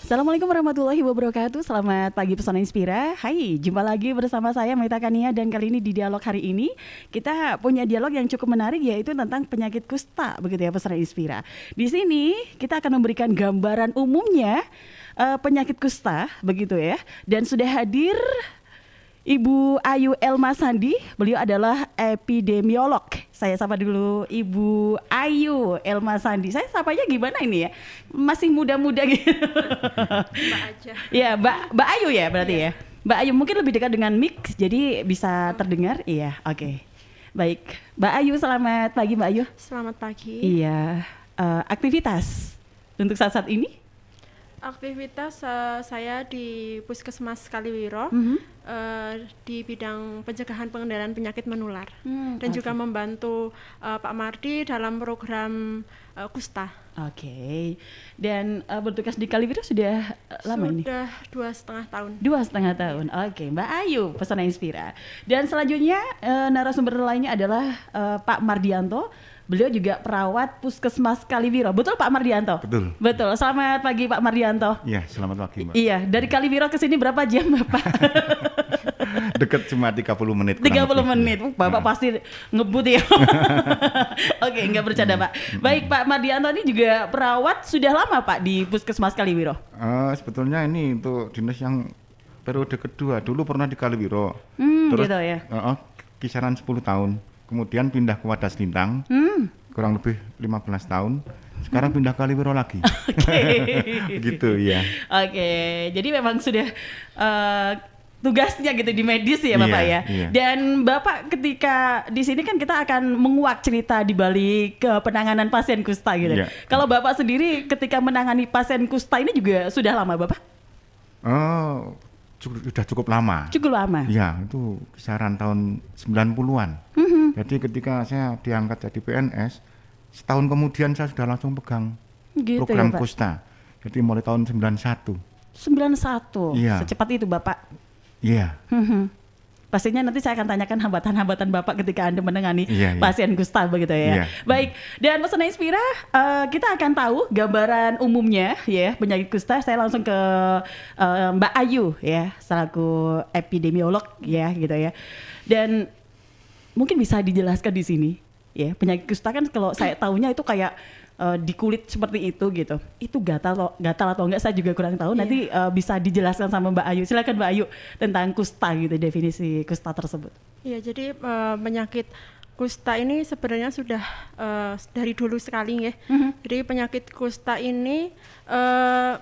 Assalamualaikum warahmatullahi wabarakatuh. Selamat pagi Pesona Inspira. Hai, jumpa lagi bersama saya Maita Kania, dan kali ini di dialog hari ini kita punya dialog yang cukup menarik, yaitu tentang penyakit kusta, begitu ya Pesona Inspira. Di sini kita akan memberikan gambaran umumnya penyakit kusta, begitu ya. Dan sudah hadir Ibu Ayu Elma Sandi, beliau adalah epidemiolog. Saya sapa dulu Ibu Ayu Elma Sandi. Saya sapanya gimana ini ya? Masih muda-muda gitu. Mbak aja. Ya, Mbak Ayu ya berarti ya. Mbak Ayu mungkin lebih dekat dengan mic, jadi bisa terdengar. Iya, oke. Baik, Mbak Ayu, selamat pagi Mbak Ayu. Selamat pagi. Iya, aktivitas untuk saat ini? Aktivitas saya di Puskesmas Kaliwiro di bidang pencegahan pengendalian penyakit menular dan juga membantu Pak Mardi dalam program kusta. Oke. Dan bertugas di Kaliwiro sudah lama ini? Sudah 2,5 tahun. 2,5 tahun. Oke, Mbak Ayu, Pesona Inspira. Dan selanjutnya narasumber lainnya adalah Pak Mardianto. Beliau juga perawat Puskesmas Kaliwiro. Betul Pak Mardianto? Betul. Betul. Selamat pagi Pak Mardianto. Iya, selamat pagi Mbak. Iya, dari Kaliwiro ke sini berapa jam Bapak? Deket cuma 30 menit. 30 menit. Bapak pasti ngebut ya. Oke, enggak bercanda Pak. Baik, Pak Mardianto ini juga perawat sudah lama Pak di Puskesmas Kaliwiro? Sebetulnya ini untuk dinas yang periode kedua. Dulu pernah di Kaliwiro. Terus gitu ya. Kisaran 10 tahun. Kemudian pindah ke Wadas Lintang, kurang lebih 15 tahun. Sekarang pindah ke Kaliwiro lagi. Gitu ya. Oke, jadi memang sudah tugasnya gitu di medis ya Bapak ya. Iya. Dan Bapak ketika di sini kan kita akan menguak cerita di balik ke penanganan pasien kusta gitu. Iya. Kalau Bapak sendiri ketika menangani pasien kusta ini juga sudah lama Bapak? Sudah cukup lama. Cukup lama? Ya, itu kisaran tahun 90-an. Jadi ketika saya diangkat jadi PNS, setahun kemudian saya sudah langsung pegang gitu program ya, Pak? kusta. Jadi mulai tahun 91. 91? Iya. Secepat itu Bapak? Iya. Pastinya nanti saya akan tanyakan hambatan-hambatan Bapak ketika Anda menangani Iya. pasien kusta begitu ya. Iya. Baik, dan Pesona Inspira, kita akan tahu gambaran umumnya ya penyakit kusta. Saya langsung ke Mbak Ayu ya, selaku epidemiolog ya gitu ya. Dan mungkin bisa dijelaskan di sini ya, penyakit kusta kan kalau saya tahunya itu kayak di kulit seperti itu gitu. Itu gatal atau enggak saya juga kurang tahu. Nanti bisa dijelaskan sama Mbak Ayu. Silakan Mbak Ayu tentang kusta gitu, definisi kusta tersebut. Iya, jadi penyakit kusta ini sebenarnya sudah dari dulu sekali ya. Jadi penyakit kusta ini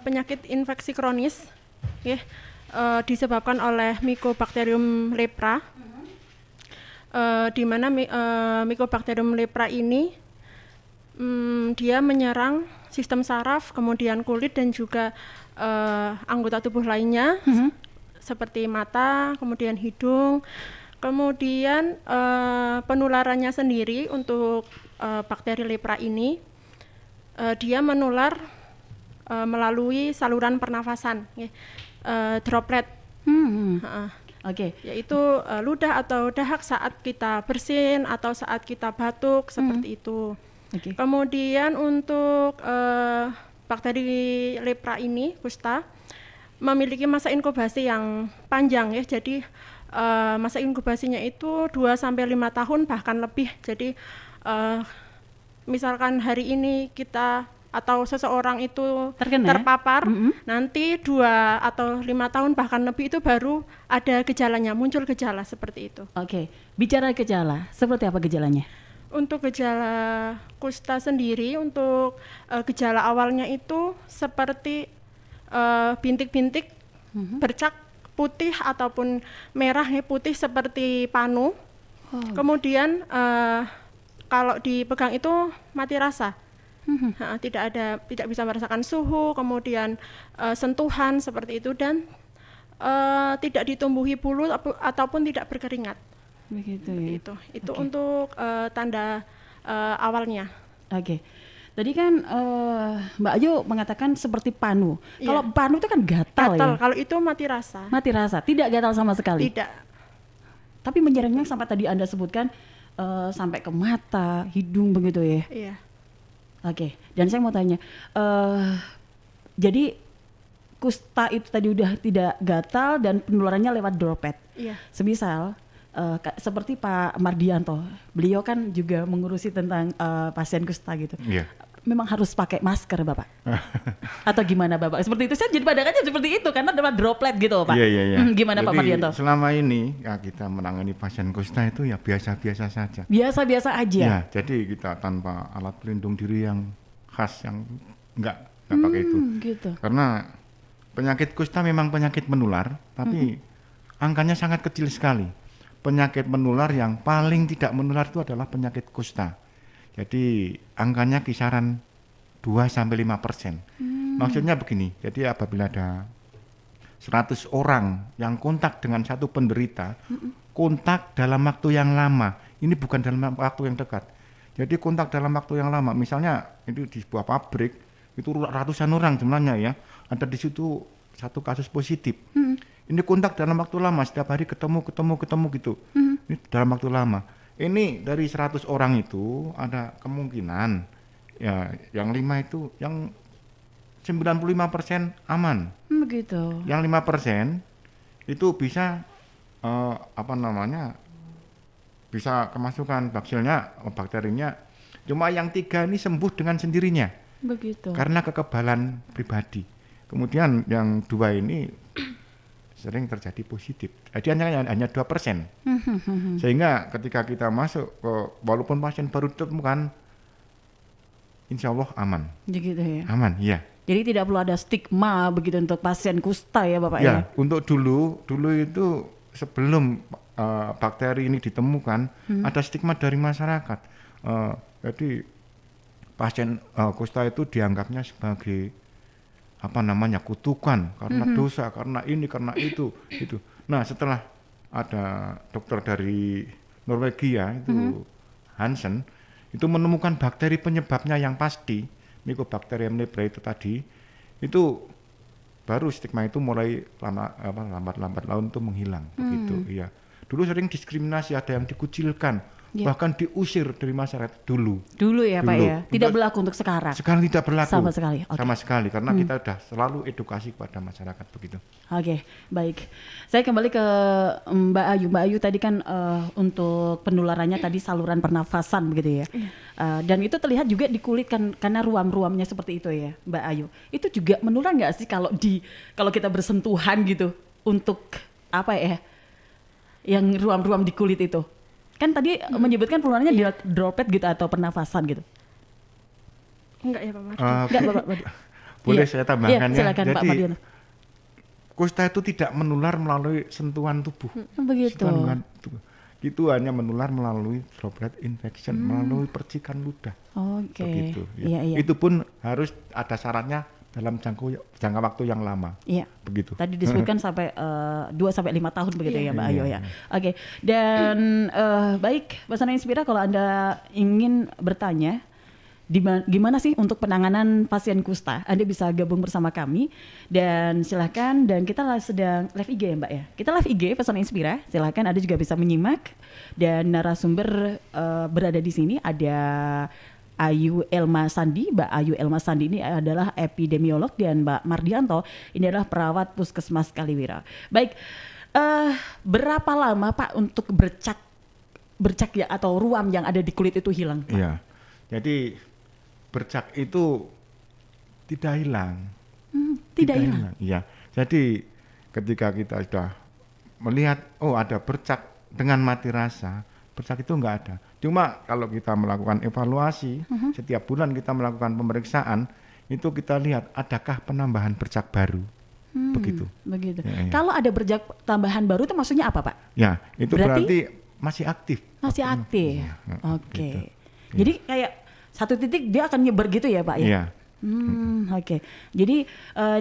penyakit infeksi kronis ya, disebabkan oleh Mycobacterium lepra. Di mana Mycobacterium lepra ini dia menyerang sistem saraf, kemudian kulit dan juga anggota tubuh lainnya seperti mata, kemudian hidung. Kemudian penularannya sendiri untuk bakteri lepra ini dia menular melalui saluran pernafasan, droplet. Oke. Yaitu ludah atau dahak saat kita bersin atau saat kita batuk seperti itu. Okay. Kemudian untuk bakteri lepra ini, kusta, memiliki masa inkubasi yang panjang ya. Jadi masa inkubasinya itu 2-5 tahun bahkan lebih. Jadi misalkan hari ini kita atau seseorang itu terpapar, nanti 2 atau 5 tahun bahkan lebih itu baru ada gejalanya, muncul gejala seperti itu. Oke, bicara gejala, seperti apa gejalanya? Untuk gejala kusta sendiri, untuk gejala awalnya itu seperti bintik-bintik bercak putih ataupun merah ya, putih seperti panu. Kemudian kalau dipegang itu mati rasa. Tidak bisa merasakan suhu, kemudian sentuhan seperti itu, dan tidak ditumbuhi bulu ataupun tidak berkeringat. Begitu ya. Itu untuk tanda awalnya. Oke. Tadi kan Mbak Ayu mengatakan seperti panu. Iya. Kalau panu itu kan gatal ya. Kalau itu mati rasa. Mati rasa, tidak gatal sama sekali. Tidak. Tapi menyerangnya sampai tadi Anda sebutkan sampai ke mata, hidung begitu ya. Iya. Oke. Dan saya mau tanya, jadi kusta itu tadi udah tidak gatal dan penularannya lewat droplet. Iya. Semisal seperti Pak Mardianto, beliau kan juga mengurusi tentang pasien kusta gitu. Iya. Memang harus pakai masker Bapak? Atau gimana Bapak? Seperti itu, saya jadi pandangannya seperti itu karena ada droplet gitu Pak. Iya. Gimana Jadi, Pak Mardianto? selama ini ya kita menangani pasien kusta itu ya biasa-biasa saja. Biasa-biasa aja? Ya, jadi kita tanpa alat pelindung diri yang khas, yang enggak pakai itu. Gitu. Karena penyakit kusta memang penyakit menular, tapi angkanya sangat kecil sekali. Penyakit menular yang paling tidak menular itu adalah penyakit kusta. Jadi angkanya kisaran 2-5%. Maksudnya begini, jadi apabila ada 100 orang yang kontak dengan satu penderita, kontak dalam waktu yang lama, ini bukan dalam waktu yang dekat. Jadi kontak dalam waktu yang lama, misalnya itu di sebuah pabrik, itu ratusan orang jumlahnya ya, ada di situ satu kasus positif. Ini kontak dalam waktu lama, setiap hari ketemu gitu. Ini dalam waktu lama. Ini dari 100 orang itu ada kemungkinan ya yang 5 itu yang 95% aman. Begitu. Yang 5% itu bisa bisa kemasukan bakterinya. Cuma yang 3 ini sembuh dengan sendirinya. Begitu. Karena kekebalan pribadi. Kemudian yang 2 ini sering terjadi positif. Jadi hanya 2%. Sehingga ketika kita masuk ke, walaupun pasien baru ditemukan, insya Allah aman. Gitu ya. Aman, iya. Jadi tidak perlu ada stigma begitu untuk pasien kusta ya Bapak ya? Ya, untuk dulu itu sebelum bakteri ini ditemukan, ada stigma dari masyarakat. Jadi pasien kusta itu dianggapnya sebagai kutukan karena dosa, karena ini, karena itu, gitu. Nah, setelah ada dokter dari Norwegia itu Hansen itu menemukan bakteri penyebabnya yang pasti, Mycobacterium leprae itu tadi, itu baru stigma itu mulai lambat laun itu menghilang, begitu. Iya. Dulu sering diskriminasi, ada yang dikucilkan, bahkan diusir dari masyarakat dulu. Dulu ya Pak ya, tidak berlaku untuk sekarang. Sekarang tidak berlaku. Sama sekali. Okay. Sama sekali, karena kita sudah selalu edukasi kepada masyarakat begitu. Oke, baik. Saya kembali ke Mbak Ayu. Mbak Ayu tadi kan untuk penularannya tadi saluran pernafasan begitu ya. Dan itu terlihat juga di kulit kan karena ruam-ruamnya seperti itu ya, Mbak Ayu. Itu juga menular nggak sih kalau kita bersentuhan gitu untuk yang ruam-ruam di kulit itu? Kan tadi menyebutkan penularannya di droplet gitu atau pernafasan gitu. Enggak ya Pak Mardi? Enggak Bapak. Boleh saya tambahkan ya. Silakan, Pak Mardianto. Kusta itu tidak menular melalui sentuhan tubuh. Begitu. Sentuhan tubuh. Itu hanya menular melalui droplet infection, melalui percikan ludah. Oke. Begitu. Ya. Iya. Itu pun harus ada syaratnya dalam jangka waktu yang lama. Iya. Begitu. Tadi disebutkan sampai 2-5 tahun begitu ya Mbak Ayu ya. Iya. Oke. Dan baik, Mbak Sana Inspira, kalau Anda ingin bertanya gimana sih untuk penanganan pasien kusta, Anda bisa gabung bersama kami dan silakan. Dan kita sedang live IG ya Mbak ya. Kita live IG Pesona Inspira. Silakan Anda juga bisa menyimak dan narasumber berada di sini ada Ayu Elma Sandi. Mbak Ayu Elma Sandi ini adalah epidemiolog dan Mbak Mardianto ini adalah perawat Puskesmas Kaliwira. Baik, berapa lama Pak untuk bercak ya atau ruam yang ada di kulit itu hilang? Iya, jadi bercak itu tidak hilang. Tidak hilang. Iya, jadi ketika kita sudah melihat ada bercak dengan mati rasa, bercak itu enggak ada. Cuma kalau kita melakukan evaluasi, setiap bulan kita melakukan pemeriksaan, itu kita lihat adakah penambahan bercak baru. Begitu. Ya. Kalau ada bercak tambahan baru itu maksudnya apa Pak? Ya, itu berarti masih aktif. Masih aktif. Oke. Gitu. Jadi kayak satu titik dia akan nyebar gitu ya Pak ya? Iya. Oke. Jadi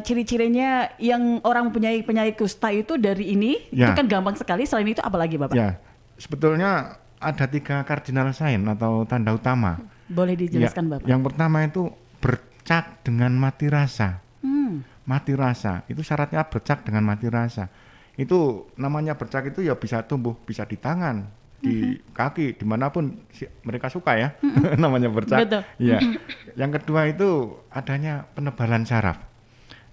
ciri-cirinya yang orang punya penyakit kusta itu dari ini itu kan gampang sekali. Selain itu apa lagi Bapak? Ya, sebetulnya ada 3 cardinal sign atau tanda utama. Boleh dijelaskan Bapak? Yang pertama itu bercak dengan mati rasa. Mati rasa, itu syaratnya bercak dengan mati rasa. Itu namanya bercak itu ya bisa tumbuh, bisa di tangan, di kaki, dimanapun mereka suka ya. Namanya bercak. Betul. Ya. Yang kedua itu adanya penebalan saraf.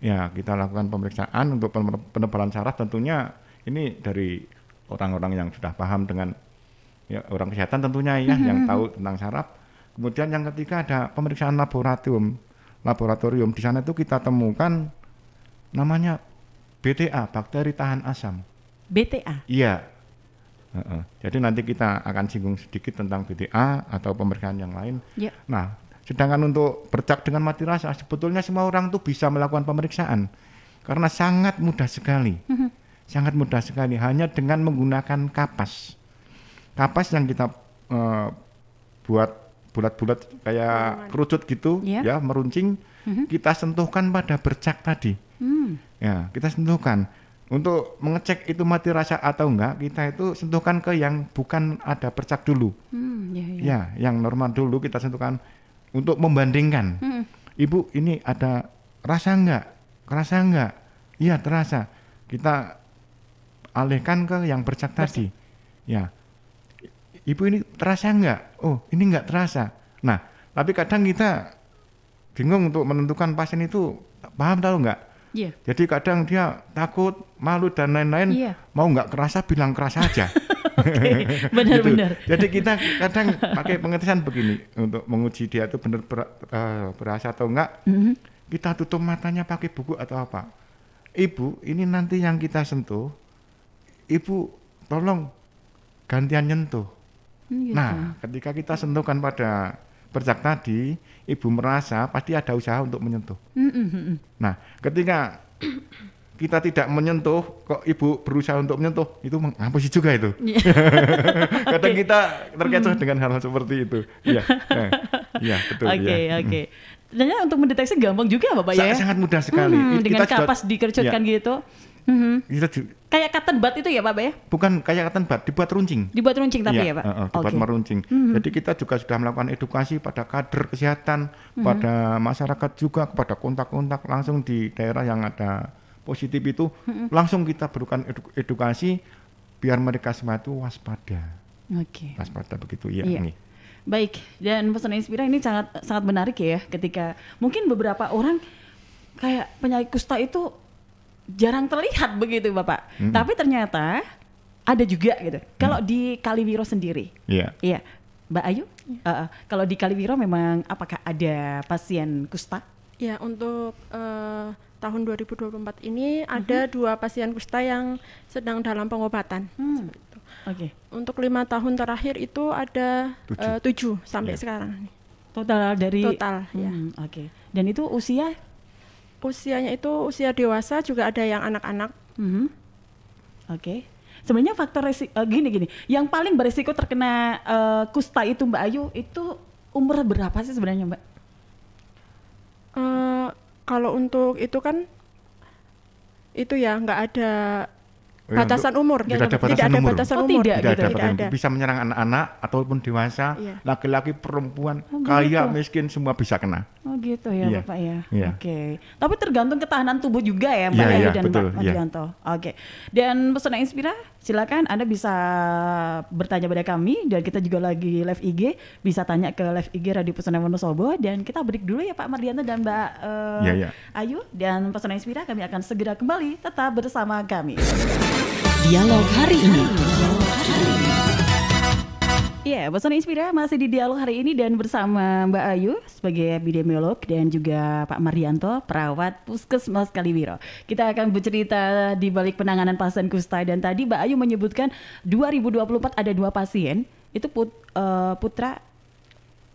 Ya, kita lakukan pemeriksaan untuk penebalan saraf. Tentunya ini dari orang-orang yang sudah paham dengan ya, orang kesehatan tentunya ya, yang tahu tentang saraf. Kemudian yang ketiga ada pemeriksaan laboratorium. Di sana itu kita temukan namanya BTA, bakteri tahan asam. BTA. Iya. Jadi nanti kita akan singgung sedikit tentang BTA atau pemeriksaan yang lain. Ya. Nah, sedangkan untuk bercak dengan mati rasa, sebetulnya semua orang tuh bisa melakukan pemeriksaan karena sangat mudah sekali, sangat mudah sekali, hanya dengan menggunakan kapas yang kita buat bulat-bulat kayak kerucut gitu, ya meruncing, kita sentuhkan pada bercak tadi, ya kita sentuhkan. Untuk mengecek itu mati rasa atau enggak, kita itu sentuhkan ke yang bukan ada bercak dulu, ya yang normal dulu kita sentuhkan. Untuk membandingkan, Ibu ini ada rasa enggak? Kerasa enggak? Iya terasa. Kita alihkan ke yang bercak tadi. Ya, Ibu ini terasa enggak? Oh ini enggak terasa. Nah, tapi kadang kita bingung untuk menentukan pasien itu paham tahu enggak? Yeah. Jadi kadang dia takut, malu dan lain-lain. Mau enggak kerasa bilang kerasa aja. Benar-benar. Gitu. Jadi kita kadang pakai pengetesan begini untuk menguji dia itu benar berasa atau enggak. Kita tutup matanya pakai buku atau apa. Ibu, ini nanti yang kita sentuh. Ibu, tolong gantian nyentuh. Gitu. Nah, ketika kita sentuhkan pada bercak tadi, ibu merasa pasti ada usaha untuk menyentuh. Nah, ketika kita tidak menyentuh, kok ibu berusaha untuk menyentuh, itu menghapus juga itu. Kadang kita terkecoh dengan hal-hal seperti itu. Iya, iya betul. Oke. Ternyata untuk mendeteksi gampang juga Bapak ya? Sangat mudah sekali. Dengan kapas dikercutkan gitu. Kayak cotton bud itu ya Pak ya? Bukan kayak cotton bud, dibuat runcing. Dibuat runcing tapi ya Pak? Dibuat meruncing. Jadi kita juga sudah melakukan edukasi pada kader kesehatan, pada masyarakat juga, kepada kontak-kontak langsung di daerah yang ada positif itu, langsung kita berikan edukasi biar mereka semua itu waspada. Waspada begitu ya. Baik, dan pesan Inspira ini sangat menarik ya, ketika mungkin beberapa orang kayak penyakit kusta itu jarang terlihat begitu Bapak. Tapi ternyata ada juga gitu. Kalau di Kaliwiro sendiri. Iya. Mbak Ayu, kalau di Kaliwiro memang apakah ada pasien kusta? Ya, untuk tahun 2024 ini ada 2 pasien kusta yang sedang dalam pengobatan. Untuk 5 tahun terakhir itu ada 7 sampai sekarang. Total dari? Total, ya. Dan itu usianya itu usia dewasa, juga ada yang anak-anak. Sebenarnya faktor resiko gini, yang paling berisiko terkena kusta itu Mbak Ayu itu umur berapa sih sebenarnya Mbak? Kalau untuk itu kan itu ya nggak ada batasan umur. Tidak ada batasan umur. Tidak ada. Bisa menyerang anak-anak ataupun dewasa, laki-laki, perempuan, kaya, miskin, semua bisa kena. Oh gitu ya Bapak ya. Tapi tergantung ketahanan tubuh juga ya Mbak Ayu dan Pak Mardianto. Dan pesan Inspira, silakan Anda bisa bertanya pada kami, dan kita juga lagi live IG, bisa tanya ke live IG Radio Pesona Wonosobo. Dan kita break dulu ya Pak Mardianto dan Mbak Ayu, dan pesan Inspira kami akan segera kembali, tetap bersama kami. Dialog hari ini. Ya, Pesona Inspira masih di dialog hari ini dan bersama Mbak Ayu sebagai epidemiolog dan juga Pak Mardianto, perawat Puskesmas Kaliwiro. Kita akan bercerita di balik penanganan pasien kusta, dan tadi Mbak Ayu menyebutkan 2024 ada 2 pasien, itu putra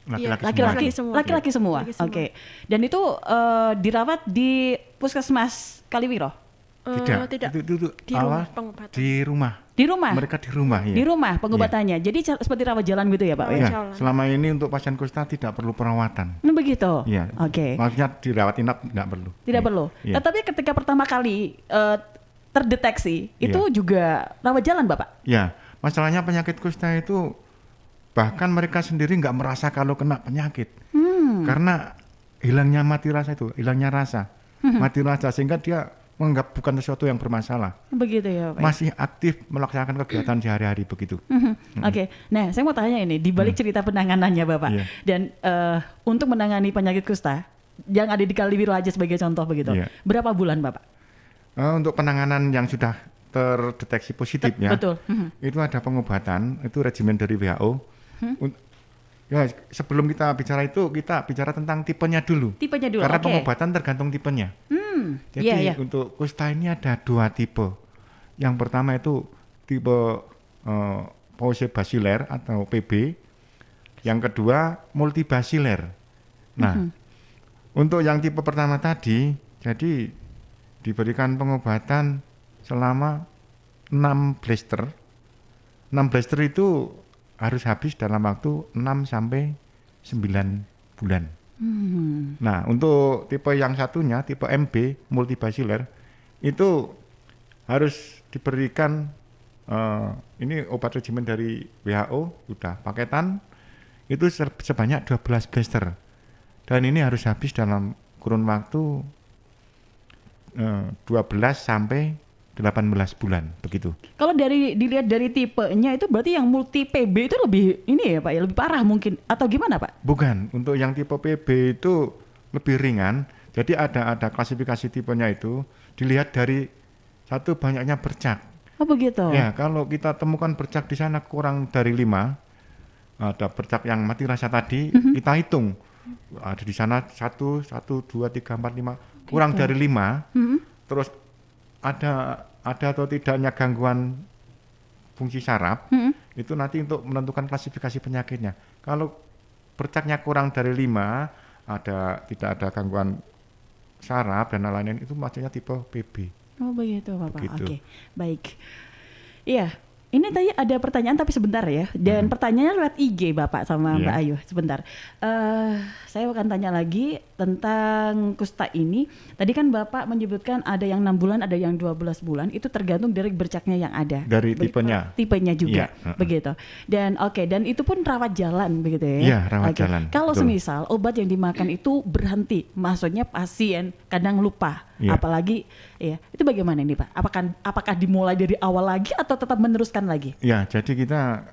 laki-laki semua. Dan itu dirawat di Puskesmas Kaliwiro. Tidak. Itu awal pengobatan. Di rumah. Mereka di rumah ya. Di rumah pengobatannya. Jadi seperti rawat jalan gitu ya Pak? Selama ini untuk pasien kusta tidak perlu perawatan. Begitu. Iya. Maksudnya dirawat inap nggak perlu. Tidak perlu. Tapi ketika pertama kali terdeteksi itu juga rawat jalan Bapak? Iya. Masalahnya penyakit kusta itu bahkan mereka sendiri nggak merasa kalau kena penyakit. Karena hilangnya mati rasa itu, hilangnya rasa. Mati rasa sehingga dia menganggap bukan sesuatu yang bermasalah. Begitu ya Pak? Masih aktif melaksanakan kegiatan sehari-hari begitu. Nah saya mau tanya ini, di balik cerita penanganannya Bapak, dan untuk menangani penyakit kusta, yang ada di Kaliwiro aja sebagai contoh begitu. Iya. Berapa bulan Bapak? Untuk penanganan yang sudah terdeteksi positif ya, Betul. itu ada pengobatan, itu regimen dari WHO. Ya, sebelum kita bicara itu, kita bicara tentang tipenya dulu. Tipenya dulu, Karena oke. pengobatan tergantung tipenya. Jadi iya. untuk kusta ini ada 2 tipe. Yang pertama itu tipe Pauci basiler atau PB. Yang kedua multibasiler. Nah, untuk yang tipe pertama tadi, jadi diberikan pengobatan selama 6 blister. 6 blister itu harus habis dalam waktu 6 sampai 9 bulan. Nah, untuk tipe yang satunya, tipe MB, multibasiler, itu harus diberikan ini obat regimen dari WHO, sudah paketan, itu sebanyak 12 blister. Dan ini harus habis dalam kurun waktu 12 sampai 18 bulan, begitu. Kalau dilihat dari tipenya itu berarti yang multi PB itu lebih ini ya Pak ya, lebih parah mungkin atau gimana Pak? Bukan, untuk yang tipe PB itu lebih ringan. Jadi ada klasifikasi tipenya itu dilihat dari satu banyaknya bercak. Oh begitu. Ya, kalau kita temukan bercak di sana kurang dari 5, ada bercak yang mati rasa tadi, kita hitung. Ada di sana 1, 2, 3, 4, 5, kurang dari 5. Terus ada atau tidaknya gangguan fungsi saraf, itu nanti untuk menentukan klasifikasi penyakitnya. Kalau bercaknya kurang dari 5, tidak ada gangguan saraf dan lain-lain, itu maksudnya tipe PB. Oh begitu Bapak. Begitu. Oke, baik. Iya, ini tadi ada pertanyaan tapi sebentar ya. Dan pertanyaannya lewat IG Bapak sama Mbak Ayu. Sebentar. Saya akan tanya lagi tentang kusta ini. Tadi kan Bapak menyebutkan ada yang 6 bulan, ada yang 12 bulan. Itu tergantung dari bercaknya yang ada. Dari tipenya. Tipenya juga, Iya, begitu. Dan dan itu pun rawat jalan begitu ya? Iya, rawat Oke. jalan, Kalau betul. semisal obat yang dimakan itu berhenti, maksudnya pasien kadang lupa. Iya. Apalagi ya itu bagaimana ini Pak? Apakah dimulai dari awal lagi atau tetap meneruskan lagi? Ya, jadi kita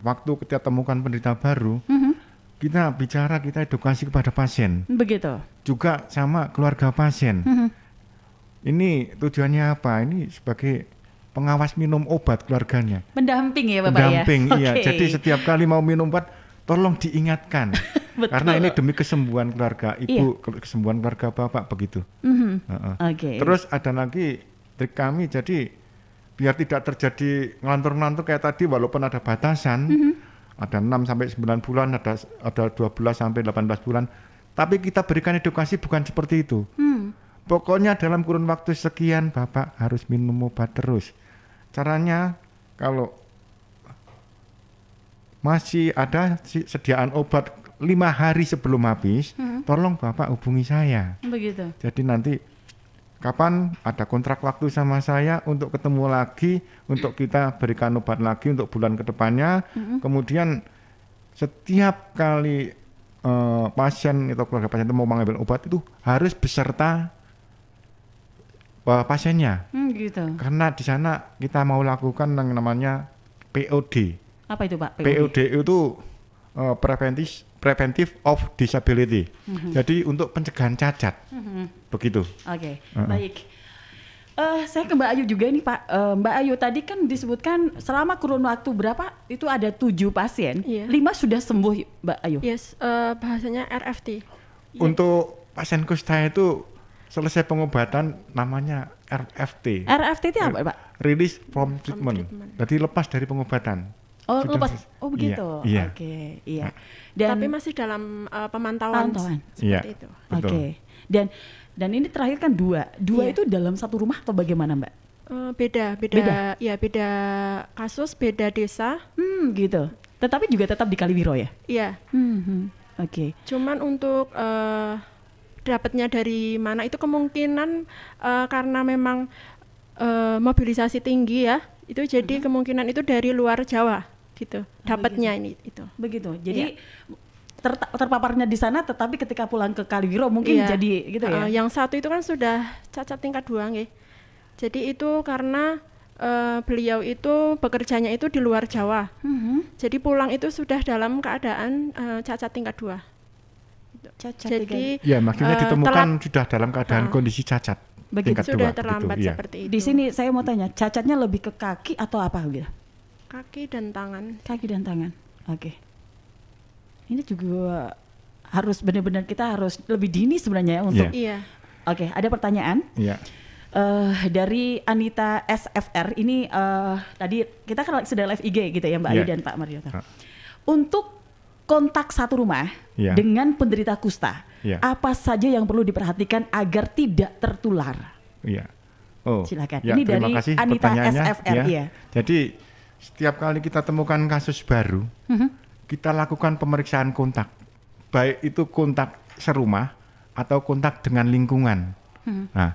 waktu kita temukan penderita baru, kita edukasi kepada pasien, Begitu. juga sama keluarga pasien. Ini tujuannya apa? Ini sebagai pengawas minum obat keluarganya. Mendamping ya Bapak Pendamping, ya? iya. Oke. Jadi setiap kali mau minum obat, tolong diingatkan. Betul. Karena ini demi kesembuhan keluarga ibu, kesembuhan keluarga bapak, begitu. Oke. Terus ada lagi trik kami, jadi biar tidak terjadi ngelantur-ngelantur kayak tadi, walaupun ada batasan, ada 6 sampai 9 bulan, ada 12 sampai 18 bulan, tapi kita berikan edukasi bukan seperti itu. Pokoknya dalam kurun waktu sekian Bapak harus minum obat terus. Caranya kalau masih ada sediaan obat 5 hari sebelum habis, tolong Bapak hubungi saya. Begitu. Jadi nanti kapan ada kontrak waktu sama saya untuk ketemu lagi, untuk kita berikan obat lagi untuk bulan kedepannya. Kemudian setiap kali pasien atau keluarga pasien itu mau mengambil obat itu harus beserta pasiennya. Gitu. Karena di sana kita mau lakukan yang namanya POD. Apa itu Pak? POD itu preventive of disability. Jadi untuk pencegahan cacat. Begitu. Oke, baik. Saya ke Mbak Ayu juga nih Pak. Mbak Ayu tadi kan disebutkan selama kurun waktu berapa itu ada 7 pasien, Iya. 5 sudah sembuh Mbak Ayu. Yes, bahasanya RFT. Untuk pasien kusta itu selesai pengobatan namanya RFT. RFT itu apa Pak? Release from treatment. Jadi lepas dari pengobatan. Oh Sudah lepas. selesai. Oh begitu. Iya. Oke, iya. Dan Tapi masih dalam pemantauan Pantauan. Iya. seperti itu. Betul. Oke. Dan ini terakhir kan 2 Iya. itu dalam satu rumah atau bagaimana Mbak? Beda. Ya beda kasus, beda desa. Gitu. Tetapi juga tetap di Kaliwiro ya? Iya. Oke. Cuman untuk dapatnya dari mana itu kemungkinan karena memang mobilisasi tinggi ya. Itu jadi kemungkinan itu dari luar Jawa gitu. Dapatnya ini itu. Begitu. Jadi terpaparnya di sana tetapi ketika pulang ke Kaliwiro mungkin Iya. jadi gitu ya. Yang satu itu kan sudah cacat tingkat 2 nggih. Jadi itu karena beliau itu bekerjanya itu di luar Jawa. Jadi pulang itu sudah dalam keadaan cacat tingkat 2. Gitu. Cacat Jadi Ya, maksudnya ditemukan telat- sudah dalam keadaan kondisi cacat. Begitu. Tingkat sudah 2, terlambat begitu, iya. seperti itu. Di sini saya mau tanya, cacatnya lebih ke kaki atau apa gitu? Kaki dan tangan. Kaki dan tangan. Oke. Ini juga harus benar-benar kita harus lebih dini sebenarnya ya untuk. Iya. Oke, ada pertanyaan Iya. dari Anita SFR. Ini tadi kita kan sedang live IG gitu ya Mbak Ayu Iya. dan Pak Marioto. Ah. Untuk kontak satu rumah Iya. dengan penderita kusta, Iya. apa saja yang perlu diperhatikan agar tidak tertular? Iya. Oh, Silakan. ya, Ini terima dari kasih Anita pertanyaannya, SFR, ya. iya. Jadi setiap kali kita temukan kasus baru, kita lakukan pemeriksaan kontak, baik itu kontak serumah atau kontak dengan lingkungan. Nah,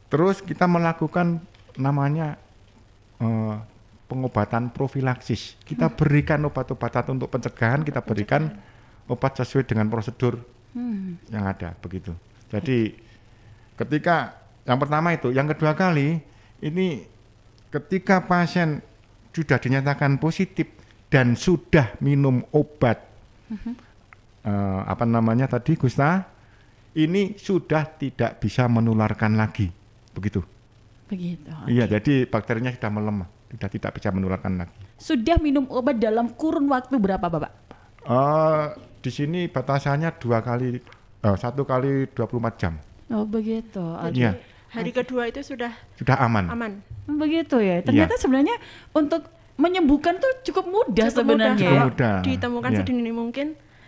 terus kita melakukan namanya pengobatan profilaksis. Kita berikan obat-obatan untuk pencegahan, kita berikan obat sesuai dengan prosedur yang ada, begitu. Jadi ketika yang pertama itu, yang kedua kali ini ketika pasien sudah dinyatakan positif dan sudah minum obat apa namanya tadi kusta, ini sudah tidak bisa menularkan lagi, begitu. Begitu. Iya, jadi bakterinya sudah melemah, sudah tidak bisa menularkan lagi. Sudah minum obat dalam kurun waktu berapa, Bapak? Di sini batasannya 1 kali 24 jam. Oh, begitu. Oke. Iya, Hari kedua itu sudah aman. aman. Begitu ya. Ternyata sebenarnya untuk menyembuhkan tuh cukup mudah Cukup mudah. sebenarnya. Cukup Kalau mudah. ditemukan Iya. sedini mungkin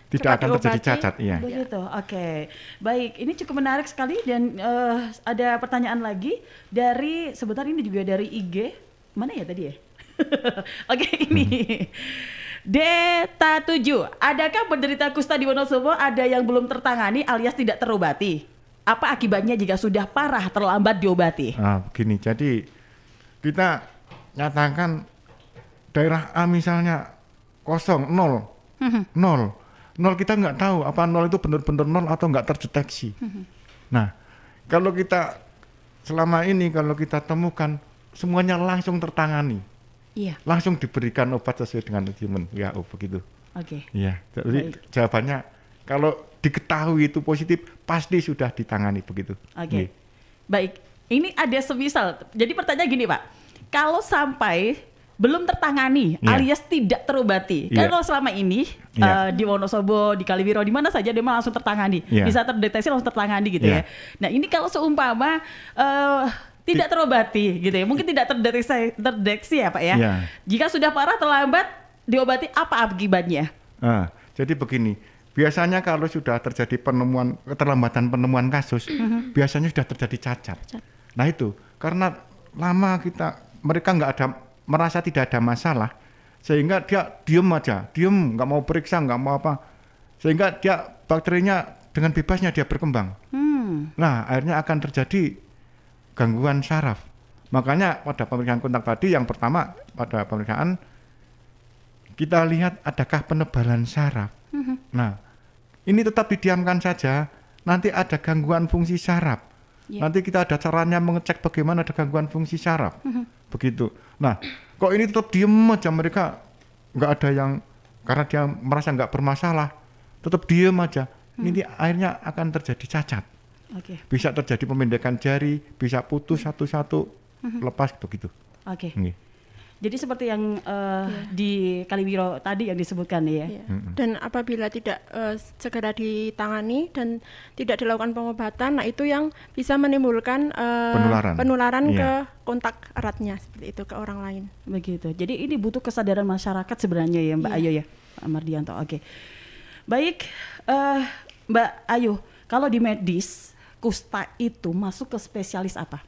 Tidak cepat akan terjadi diobati. cacat, iya. Begitu. Oke. Baik, ini cukup menarik sekali dan ada pertanyaan lagi dari sebentar ini juga dari IG. Mana ya tadi ya? Oke, ini. Deta 7. Adakah penderita kusta di Wonosobo ada yang belum tertangani alias tidak terobati? Apa akibatnya jika sudah parah terlambat diobati? Begini, jadi kita nyatakan daerah A misalnya kosong, 0, 0 kita nggak tahu apa 0 itu benar-benar 0 atau nggak terdeteksi. Nah, kalau kita selama ini kalau kita temukan semuanya langsung tertangani, Iya. langsung diberikan obat sesuai dengan regimen WHO, begitu. Oke. Iya, jadi jawabannya kalau diketahui itu positif pasti sudah ditangani, begitu. Oke. Iya. Baik. Ini ada semisal. Jadi pertanyaan gini, Pak. Kalau sampai belum tertangani Iya. alias tidak terobati. Iya. Kan kalau selama ini Iya. di Wonosobo, di Kaliwiro, di mana saja dia mah langsung tertangani. Iya. Bisa terdeteksi langsung tertangani gitu ya. Iya. Nah, ini kalau seumpama tidak terobati gitu ya. Mungkin tidak terdeteksi ya, Pak ya. Iya. Jika sudah parah terlambat diobati, apa akibatnya? Jadi begini, biasanya kalau sudah terjadi keterlambatan penemuan kasus, biasanya sudah terjadi cacat. Nah itu karena lama mereka merasa tidak ada masalah, sehingga dia diem nggak mau periksa, nggak mau apa, sehingga dia bakterinya dengan bebasnya dia berkembang. Nah akhirnya akan terjadi gangguan saraf. Makanya pada pemeriksaan kontak tadi yang pertama pada pemeriksaan kita lihat adakah penebalan saraf. Nah, ini tetap didiamkan saja, nanti ada gangguan fungsi saraf. Nanti kita ada caranya mengecek bagaimana ada gangguan fungsi saraf. Begitu. Nah, kok ini tetap diem aja, mereka nggak ada yang, karena dia merasa nggak bermasalah, tetap diem aja. Ini akhirnya akan terjadi cacat. Oke. Bisa terjadi pemendekan jari, bisa putus satu-satu, lepas gitu-gitu. Oke. Nggih. Jadi seperti yang di Kaliwiro tadi yang disebutkan ya. Iya. Dan apabila tidak segera ditangani dan tidak dilakukan pengobatan, nah itu yang bisa menimbulkan penularan Iya. ke kontak eratnya seperti itu ke orang lain. Begitu. Jadi ini butuh kesadaran masyarakat sebenarnya ya Mbak Ayu ya, Pak Mardianto. Oke. Baik, Mbak Ayu, kalau di medis kusta itu masuk ke spesialis apa?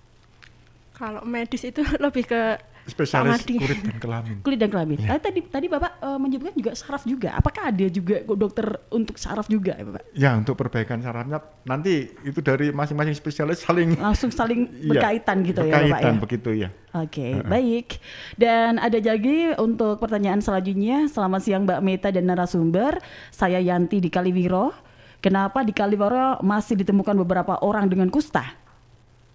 Kalau medis itu lebih ke Spesialis Mardi. kulit dan kelamin. Kulit dan kelamin. Tadi Bapak menyebutkan juga saraf juga. Apakah ada juga dokter untuk saraf juga ya Bapak? Ya, untuk perbaikan sarafnya nanti itu dari masing-masing spesialis Langsung saling Iya, berkaitan gitu ya Bapak ya? berkaitan begitu ya. Oke, baik. Dan ada lagi untuk pertanyaan selanjutnya. Selamat siang Mbak Meta dan narasumber. Saya Yanti di Kaliwiro. Kenapa di Kaliwiro masih ditemukan beberapa orang dengan kusta?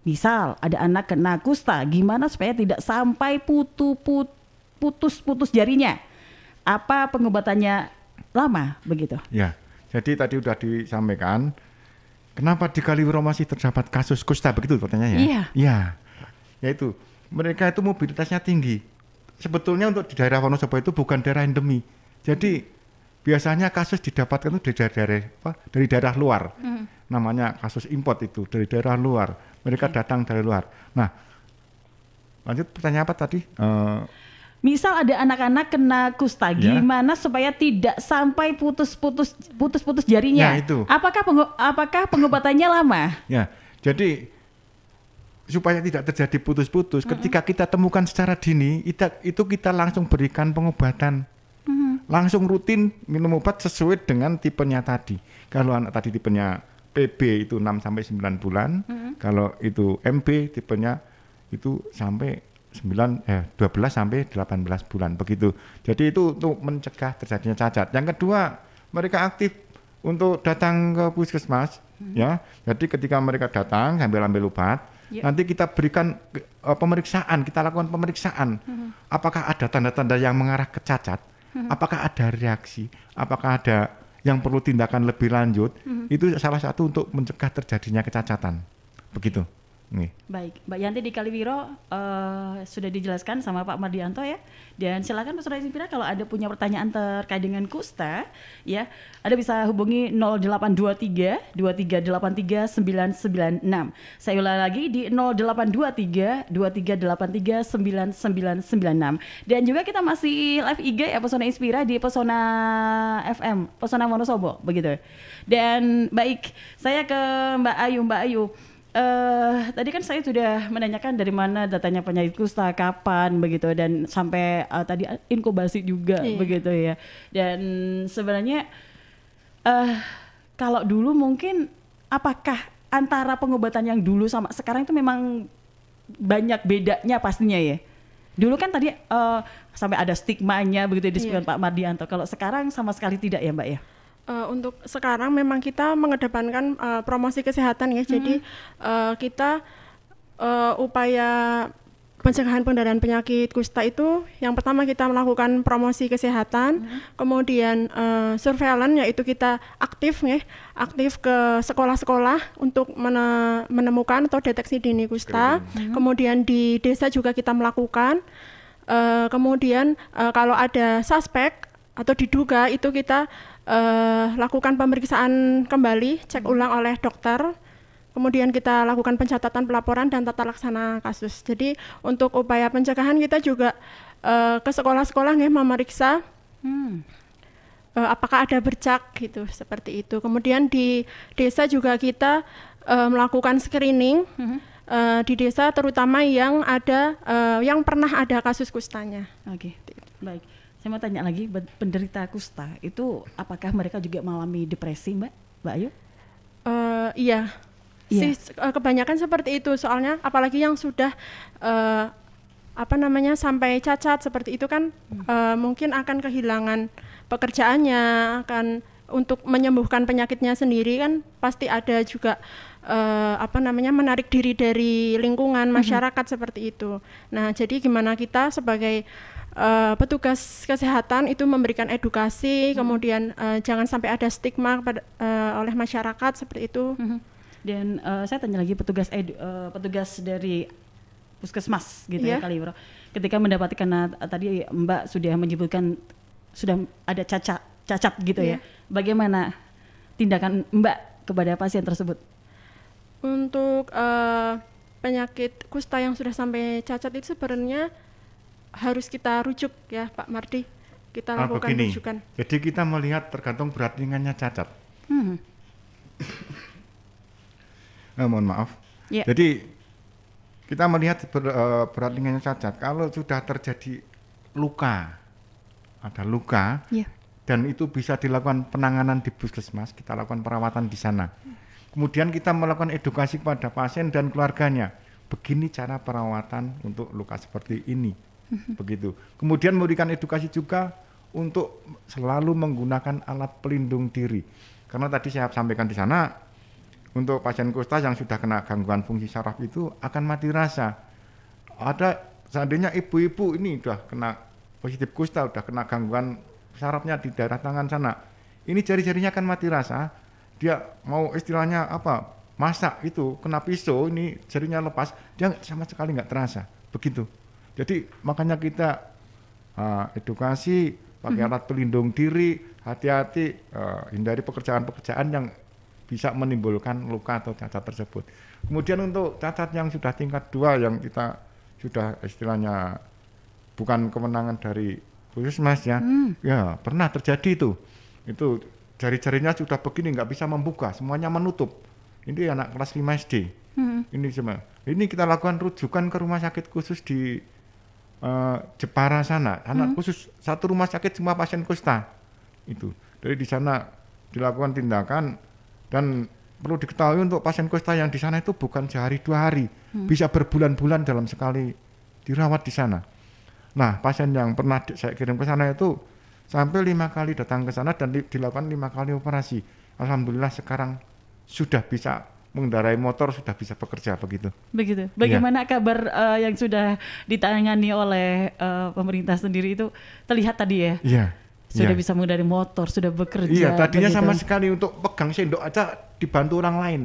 Misal ada anak kena kusta, gimana supaya tidak sampai putus jarinya? Apa pengobatannya lama begitu? Ya, Jadi tadi sudah disampaikan, kenapa di Kaliwiro masih terdapat kasus kusta, begitu pertanyaannya? Iya. Iya, yaitu mereka itu mobilitasnya tinggi. Sebetulnya untuk di daerah Wonosobo itu bukan daerah endemi. Jadi biasanya kasus didapatkan itu dari daerah luar. Namanya kasus import itu, dari daerah luar. Mereka datang dari luar. Nah, lanjut pertanyaan apa tadi? Misal ada anak-anak kena kusta, gimana supaya tidak sampai putus-putus jarinya? Ya, itu. Apakah pengobatannya lama? Ya, jadi supaya tidak terjadi putus-putus, ketika kita temukan secara dini, itu kita langsung berikan pengobatan. Langsung rutin minum obat sesuai dengan tipenya tadi. Kalau anak tadi tipenya PB itu 6 sampai 9 bulan, kalau itu MB tipenya itu sampai 12 sampai 18 bulan begitu. Jadi itu untuk mencegah terjadinya cacat. Yang kedua, mereka aktif untuk datang ke puskesmas, ya. Jadi ketika mereka datang sambil ambil obat, nanti kita berikan pemeriksaan, kita lakukan pemeriksaan. Apakah ada tanda-tanda yang mengarah ke cacat? Apakah ada reaksi? Apakah ada yang perlu tindakan lebih lanjut? Itu salah satu untuk mencegah terjadinya kecacatan. Begitu. Nih. Baik, Mbak Yanti di Kaliwiro sudah dijelaskan sama Pak Mardianto ya. Dan silakan Pesona Inspira kalau ada punya pertanyaan terkait dengan kusta, ya, Anda bisa hubungi 0823 2383 996. Saya ulang lagi di 0823 2383 9996. Dan juga kita masih live IG ya Pesona Inspira di Pesona FM, Pesona Wonosobo begitu. Dan baik, saya ke Mbak Ayu. Tadi kan saya sudah menanyakan dari mana datanya penyakit kusta, kapan begitu, dan sampai tadi inkubasi juga begitu ya. Dan sebenarnya kalau dulu mungkin apakah antara pengobatan yang dulu sama sekarang itu memang banyak bedanya pastinya ya. Dulu kan tadi sampai ada stigmanya begitu disebutkan Pak Mardianto. Kalau sekarang sama sekali tidak ya Mbak ya? Untuk sekarang memang kita mengedepankan promosi kesehatan ya. Jadi kita upaya pencegahan pengendalian penyakit kusta itu yang pertama kita melakukan promosi kesehatan, kemudian surveillance, yaitu kita aktif ke sekolah-sekolah untuk menemukan atau deteksi dini kusta. Kemudian di desa juga kita melakukan. Kemudian kalau ada suspek atau diduga itu kita lakukan pemeriksaan kembali, cek ulang oleh dokter, kemudian kita lakukan pencatatan pelaporan dan tata laksana kasus. Jadi untuk upaya pencegahan kita juga ke sekolah-sekolah memeriksa apakah ada bercak gitu, seperti itu. Kemudian di desa juga kita melakukan screening di desa, terutama yang ada yang pernah ada kasus kustanya. Oke, baik. Saya mau tanya lagi, penderita kusta itu apakah mereka juga mengalami depresi, Mbak Ayu? Iya. Kebanyakan seperti itu, soalnya apalagi yang sudah sampai cacat seperti itu kan mungkin akan kehilangan pekerjaannya, akan untuk menyembuhkan penyakitnya sendiri kan pasti ada juga menarik diri dari lingkungan masyarakat seperti itu. Nah, jadi gimana kita sebagai petugas kesehatan itu memberikan edukasi, kemudian jangan sampai ada stigma oleh masyarakat seperti itu. Dan saya tanya lagi petugas dari puskesmas gitu ya Kaliwiro, ketika mendapatkan tadi Mbak sudah menyebutkan sudah ada cacat gitu ya, bagaimana tindakan Mbak kepada pasien tersebut? Untuk penyakit kusta yang sudah sampai cacat itu sebenarnya harus kita rujuk ya Pak Mardi, kita lakukan rujukan. Jadi kita melihat tergantung berat ringannya cacat. Mohon maaf. Jadi kita melihat berat ringannya cacat. Kalau sudah terjadi luka, ada luka, dan itu bisa dilakukan penanganan di puskesmas, kita lakukan perawatan di sana. Kemudian kita melakukan edukasi kepada pasien dan keluarganya. Begini cara perawatan untuk luka seperti ini. Begitu. Kemudian memberikan edukasi juga untuk selalu menggunakan alat pelindung diri. Karena tadi saya sampaikan di sana, untuk pasien kusta yang sudah kena gangguan fungsi saraf itu akan mati rasa. Ada seandainya ibu-ibu ini sudah kena positif kusta, sudah kena gangguan sarafnya di daerah tangan sana, ini jari-jarinya akan mati rasa, dia mau istilahnya apa, masak itu kena pisau, ini jarinya lepas, dia sama sekali nggak terasa, begitu. Jadi makanya kita edukasi, pakai alat pelindung diri, hati-hati, hindari pekerjaan-pekerjaan yang bisa menimbulkan luka atau cacat tersebut. Kemudian untuk cacat yang sudah tingkat 2 yang kita sudah istilahnya bukan kewenangan dari Puskesmas ya, ya pernah terjadi itu jari-jarinya sudah begini nggak bisa membuka, semuanya menutup. Ini anak kelas 5 SD. Ini semua. Ini kita lakukan rujukan ke rumah sakit khusus di Jepara sana, anak khusus satu rumah sakit semua pasien kusta itu. Jadi di sana dilakukan tindakan dan perlu diketahui untuk pasien kusta yang di sana itu bukan sehari 2 hari, bisa berbulan-bulan dalam sekali dirawat di sana. Nah, pasien yang pernah saya kirim ke sana itu sampai 5 kali datang ke sana dan dilakukan 5 kali operasi. Alhamdulillah sekarang sudah bisa mengendarai motor, sudah bisa bekerja begitu. Begitu. Bagaimana kabar yang sudah ditangani oleh pemerintah sendiri itu terlihat tadi ya? Iya. Sudah bisa mengendarai motor, sudah bekerja. Iya, tadinya begitu. sama sekali untuk pegang sendok aja dibantu orang lain.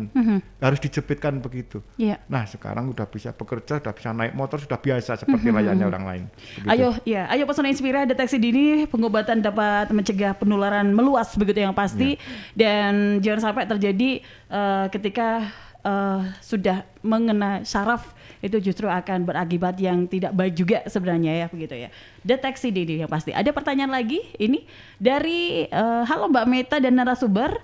Harus dijepitkan begitu. Iya. Nah, sekarang udah bisa bekerja, sudah bisa naik motor, sudah biasa seperti layaknya orang lain. Begitu. Ayo Pesona Inspira, deteksi dini, pengobatan dapat mencegah penularan meluas begitu yang pasti. Dan jangan sampai terjadi ketika sudah mengena saraf itu justru akan berakibat yang tidak baik juga sebenarnya ya begitu ya. Deteksi dini yang pasti. Ada pertanyaan lagi ini dari halo Mbak Meta dan narasumber.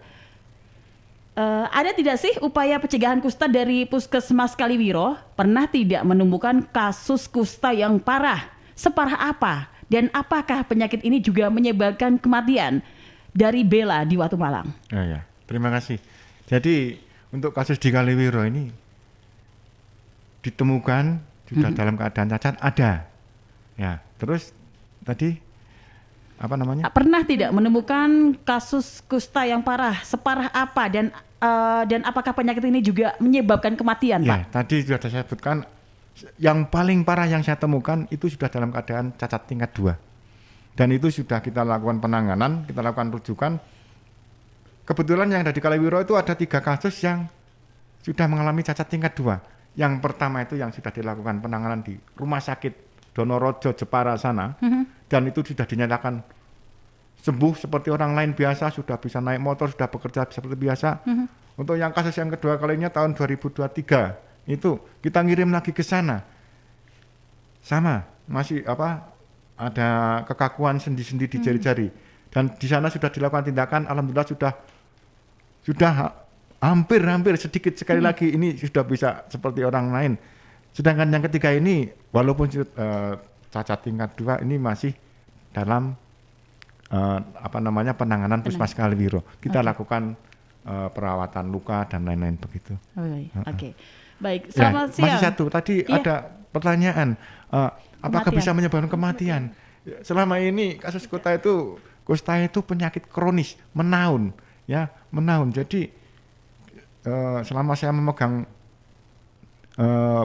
Ada tidak sih upaya pencegahan kusta dari Puskesmas Kaliwiro? Pernah tidak menemukan kasus kusta yang parah? Separah apa? Dan apakah penyakit ini juga menyebabkan kematian? Dari Bella di Watu Malang. Ya. Terima kasih. Jadi untuk kasus di Kaliwiro ini ditemukan sudah dalam keadaan cacat ada. Ya, terus tadi apa namanya? Pernah tidak menemukan kasus kusta yang parah? Separah apa dan apakah penyakit ini juga menyebabkan kematian, Pak? Ya, tadi sudah saya sebutkan yang paling parah yang saya temukan itu sudah dalam keadaan cacat tingkat 2. Dan itu sudah kita lakukan penanganan, kita lakukan rujukan. Kebetulan yang ada di Kaliwiro itu ada 3 kasus yang sudah mengalami cacat tingkat 2. Yang pertama itu yang sudah dilakukan penanganan di Rumah Sakit Donorojo Jepara sana, dan itu sudah dinyatakan sembuh seperti orang lain biasa, sudah bisa naik motor, sudah bekerja seperti biasa. Untuk yang kasus yang kedua kalinya tahun 2023 itu kita ngirim lagi ke sana, sama masih ada kekakuan sendi-sendi di jari-jari, dan di sana sudah dilakukan tindakan, alhamdulillah sudah hampir sedikit sekali lagi ini sudah bisa seperti orang lain. Sedangkan yang ketiga ini walaupun cacat tingkat 2 ini masih dalam penanganan Puskesmas Kaliwiro. Kita lakukan perawatan luka dan lain-lain begitu. Oke. Baik, selamat siang. Masih satu tadi ada pertanyaan, apakah bisa menyebabkan kematian? Selama ini kasus kusta itu penyakit kronis, menaun. Jadi selama saya memegang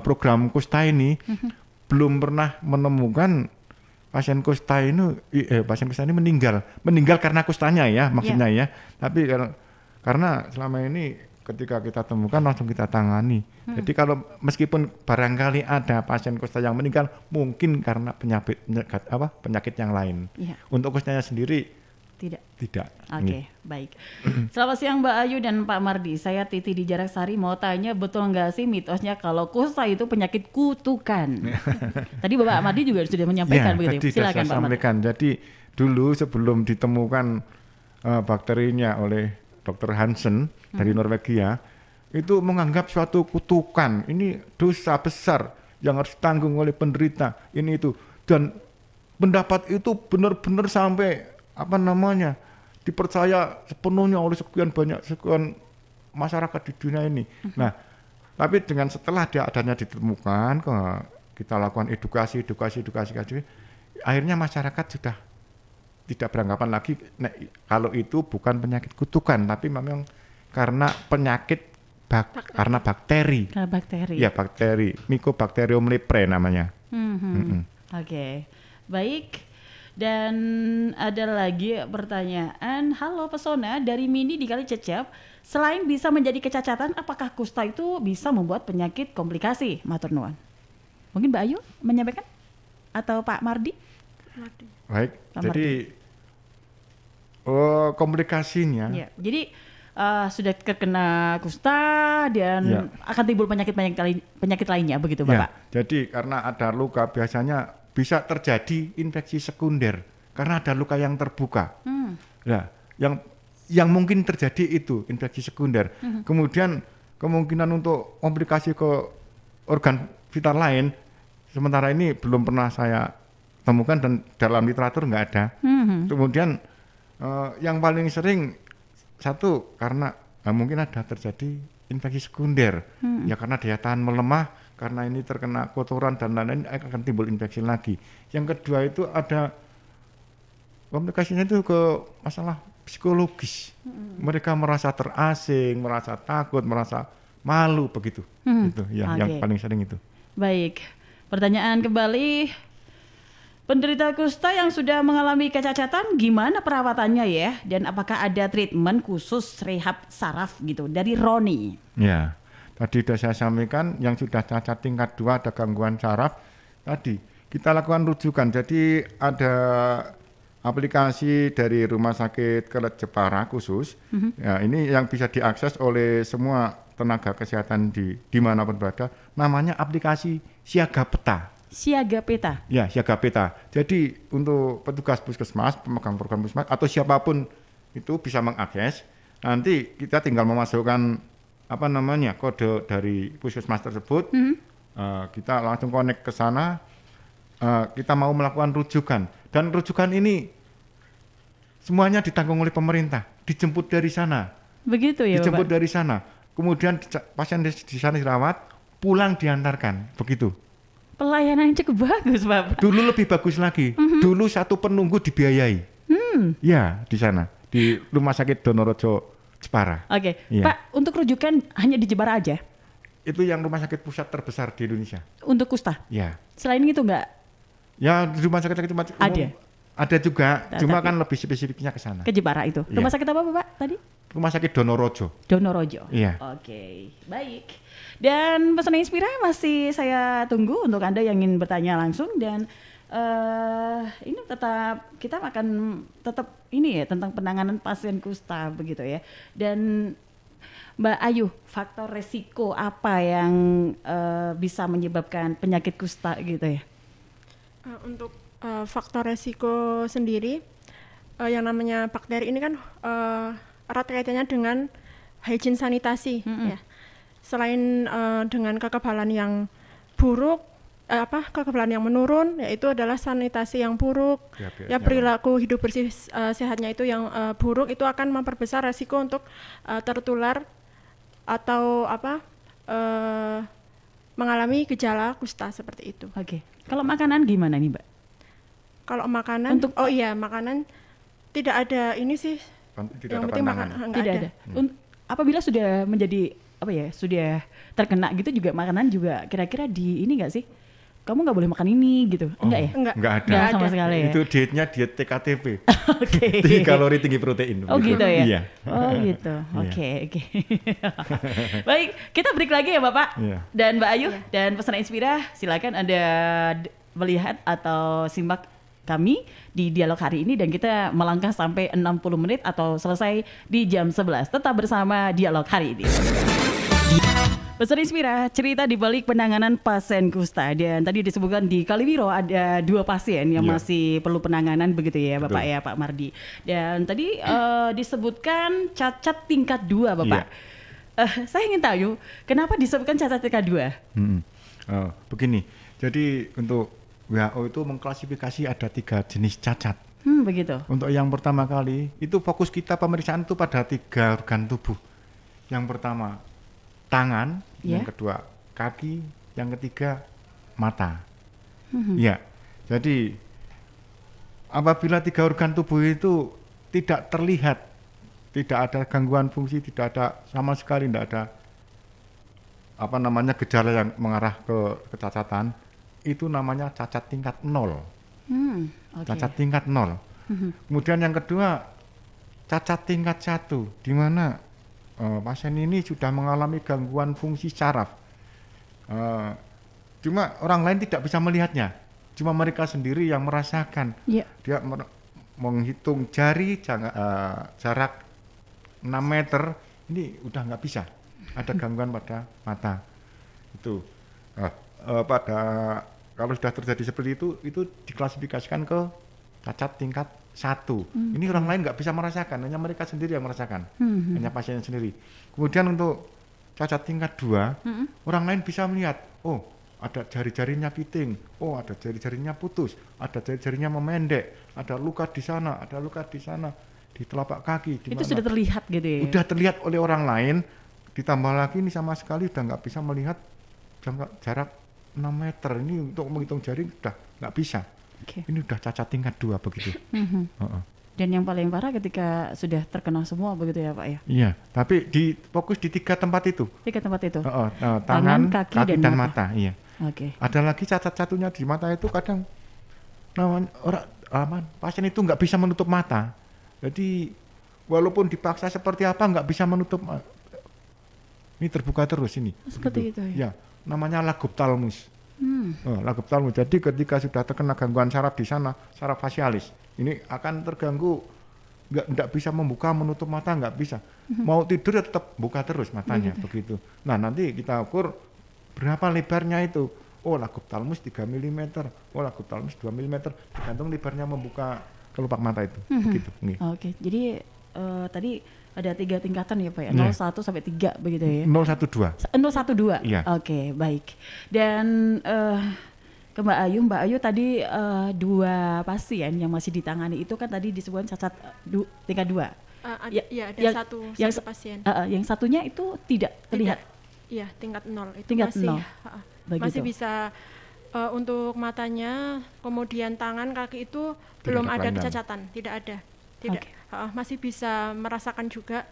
program kusta ini, belum pernah menemukan pasien kusta ini meninggal karena kustanya ya maksudnya ya. Tapi karena selama ini ketika kita temukan langsung kita tangani. Jadi kalau meskipun barangkali ada pasien kusta yang meninggal mungkin karena penyakit yang lain. Untuk kustanya sendiri tidak. Oke, baik. Selamat siang Mbak Ayu dan Pak Mardi. Saya Titi di Jarak Sari mau tanya, betul nggak sih mitosnya kalau kusta itu penyakit kutukan? Tadi Bapak Mardi juga sudah menyampaikan begitu. Silakan Pak Mardi. Jadi dulu sebelum ditemukan bakterinya oleh Dr. Hansen dari Norwegia, itu menganggap suatu kutukan. Ini dosa besar yang harus ditanggung oleh penderita ini itu. Dan pendapat itu benar-benar sampai dipercaya sepenuhnya oleh sekian masyarakat di dunia ini. Nah, tapi dengan setelah adanya ditemukan, kita lakukan edukasi, akhirnya masyarakat sudah tidak beranggapan lagi kalau itu bukan penyakit kutukan, tapi memang karena penyakit karena bakteri. Ya, bakteri, Mycobacterium leprae namanya. Oke. Baik. Dan ada lagi pertanyaan, halo Pesona dari Mini di Kali Cecep, selain bisa menjadi kecacatan, apakah kusta itu bisa membuat penyakit komplikasi? Matur nuwun. Mungkin Mbak Ayu menyampaikan atau Pak Mardi? Baik, Pak jadi komplikasinya Ya, jadi sudah terkena kusta dan akan timbul penyakit lainnya begitu Bapak? Ya, jadi karena ada luka biasanya bisa terjadi infeksi sekunder karena ada luka yang terbuka. Nah, yang mungkin terjadi itu infeksi sekunder. Kemudian kemungkinan untuk komplikasi ke organ vital lain sementara ini belum pernah saya temukan dan dalam literatur nggak ada. Kemudian yang paling sering satu karena mungkin ada terjadi infeksi sekunder ya karena daya tahan melemah karena ini terkena kotoran dan lain-lain akan timbul infeksi lagi. Yang kedua itu ada komplikasinya itu ke masalah psikologis. Mereka merasa terasing, merasa takut, merasa malu begitu. Itu yang paling sering itu. Baik, pertanyaan kembali. Penderita kusta yang sudah mengalami kecacatan gimana perawatannya ya? Dan apakah ada treatment khusus rehab saraf gitu dari Roni? Ya. Tadi sudah saya sampaikan yang sudah cacat tingkat 2 ada gangguan saraf. Tadi kita lakukan rujukan. Jadi ada aplikasi dari Rumah Sakit Kelet Jepara khusus. Ya, ini yang bisa diakses oleh semua tenaga kesehatan di dimanapun berada. Namanya aplikasi Siaga Peta. Siaga Peta? Ya, Siaga Peta. Jadi untuk petugas puskesmas, pemegang program puskesmas atau siapapun itu bisa mengakses. Nanti kita tinggal memasukkan kode dari puskesmas tersebut, kita langsung connect ke sana, kita mau melakukan rujukan dan rujukan ini semuanya ditanggung oleh pemerintah, dijemput dari sana. Begitu ya, dijemput Bapak? dari sana, kemudian pasien di sana dirawat, pulang diantarkan, begitu. Pelayanan yang cukup bagus, Bapak. Dulu lebih bagus lagi, dulu satu penunggu dibiayai, ya di sana di Rumah Sakit Donorojo Jepara. Oke, Iya. Pak, untuk rujukan hanya di Jepara aja? Itu yang rumah sakit pusat terbesar di Indonesia. Untuk kusta? Ya. Selain itu enggak? Ya di rumah sakit umum ada juga, cuma kan lebih spesifiknya ke sana. Ke Jepara itu. Iya. Rumah sakit apa Bapak tadi? Rumah sakit Donorojo. Donorojo. Iya. Oke, baik. Dan pesan Inspira masih saya tunggu untuk Anda yang ingin bertanya langsung dan ini kita akan tetap ini ya tentang penanganan pasien kusta begitu ya. Dan Mbak Ayu, faktor resiko apa yang bisa menyebabkan penyakit kusta gitu ya? Untuk faktor resiko sendiri, yang namanya bakteri ini kan erat kaitannya dengan hygiene sanitasi. Ya. Selain dengan kekebalan yang buruk, kekebalan yang menurun, yaitu adalah sanitasi yang buruk, ya perilaku hidup bersih sehatnya itu yang buruk, itu akan memperbesar resiko untuk tertular atau mengalami gejala kusta seperti itu. Oke. Kalau makanan gimana nih, Mbak? Kalau makanan, makanan tidak ada ini sih. Tidak yang ada penting pantangan. Tidak ada. Apabila sudah menjadi sudah terkena gitu juga makanan juga kira-kira di ini nggak sih? Kamu nggak boleh makan ini gitu, enggak ya? Enggak ada. Enggak sama sekali ya? Itu dietnya diet TKTP. Oke. Tinggi kalori, tinggi protein. Oh gitu ya? Iya. Oh gitu, oke. Baik, kita break lagi ya Bapak Iya. dan Mbak Ayu dan pesan Inspira, silakan Anda melihat atau simak kami di dialog hari ini dan kita melangkah sampai 60 menit atau selesai di jam 11. Tetap bersama dialog hari ini. Pesan Inspira, cerita di balik penanganan pasien kusta. Dan tadi disebutkan di Kaliwiro ada 2 pasien yang masih perlu penanganan begitu ya Bapak. Betul. Ya Pak Mardi. Dan tadi disebutkan cacat tingkat 2 Bapak. Saya ingin tahu kenapa disebutkan cacat tingkat 2? Begini, jadi untuk WHO itu mengklasifikasi ada 3 jenis cacat. Begitu. Untuk yang pertama kali itu fokus kita pemeriksaan itu pada 3 organ tubuh. Yang pertama tangan, yang kedua kaki, yang ketiga mata. Ya, jadi apabila 3 organ tubuh itu tidak terlihat, tidak ada gangguan fungsi, tidak ada sama sekali, tidak ada gejala yang mengarah ke kecacatan, itu namanya cacat tingkat 0. Oke. Cacat tingkat 0. Kemudian yang kedua, cacat tingkat 1, di mana pasien ini sudah mengalami gangguan fungsi saraf. Cuma orang lain tidak bisa melihatnya, cuma mereka sendiri yang merasakan. Iya. Dia menghitung jari jarak 6 meter, ini udah nggak bisa. Ada gangguan pada mata. Itu kalau sudah terjadi seperti itu diklasifikasikan ke cacat tingkat 1. Ini orang lain nggak bisa merasakan, hanya mereka sendiri yang merasakan, hanya pasien sendiri. Kemudian untuk cacat tingkat 2, orang lain bisa melihat, oh ada jari-jarinya piting, oh ada jari-jarinya putus, ada jari-jarinya memendek, ada luka di sana, ada luka di sana, di telapak kaki. Itu sudah terlihat gitu ya? Udah terlihat oleh orang lain, ditambah lagi ini sama sekali udah nggak bisa melihat jarak 6 meter, ini untuk menghitung jari udah nggak bisa. Okay. Ini udah cacat tingkat 2 begitu. Dan yang paling parah ketika sudah terkena semua begitu ya Pak ya? Iya, tapi fokus di 3 tempat itu. 3 tempat itu? Tangan, kaki dan mata. Iya. Oke. Ada lagi cacat satunya di mata itu kadang pasien itu nggak bisa menutup mata. Jadi walaupun dipaksa seperti apa nggak bisa menutup. Ini terbuka terus ini. Seperti begitu. itu ya? Ya, namanya lagoptalmus. Lagoptalmus. Jadi ketika sudah terkena gangguan saraf di sana, saraf fasialis, ini akan terganggu, nggak bisa membuka menutup mata, nggak bisa. Mau tidur ya tetap buka terus matanya begitu. Nah nanti kita ukur berapa lebarnya itu. Oh lagoptalmus 3 mm, oh lagoptalmus 2 mm, tergantung lebarnya membuka kelopak mata itu. Begitu. Oke, jadi tadi ada 3 tingkatan ya Pak ya, 01 sampai 3 begitu ya? 012. 012? Iya. Oke, baik. Dan ke Mbak Ayu tadi 2 pasien yang masih ditangani itu kan tadi disebutkan cacat tingkat 2. Ada satu pasien. Yang satunya itu tidak terlihat? Iya, tingkat 0. Itu tingkat masih, 0. Masih bisa untuk matanya, kemudian tangan, kaki itu belum ada kecacatan, tidak ada. Tidak. Okay. Masih bisa merasakan juga,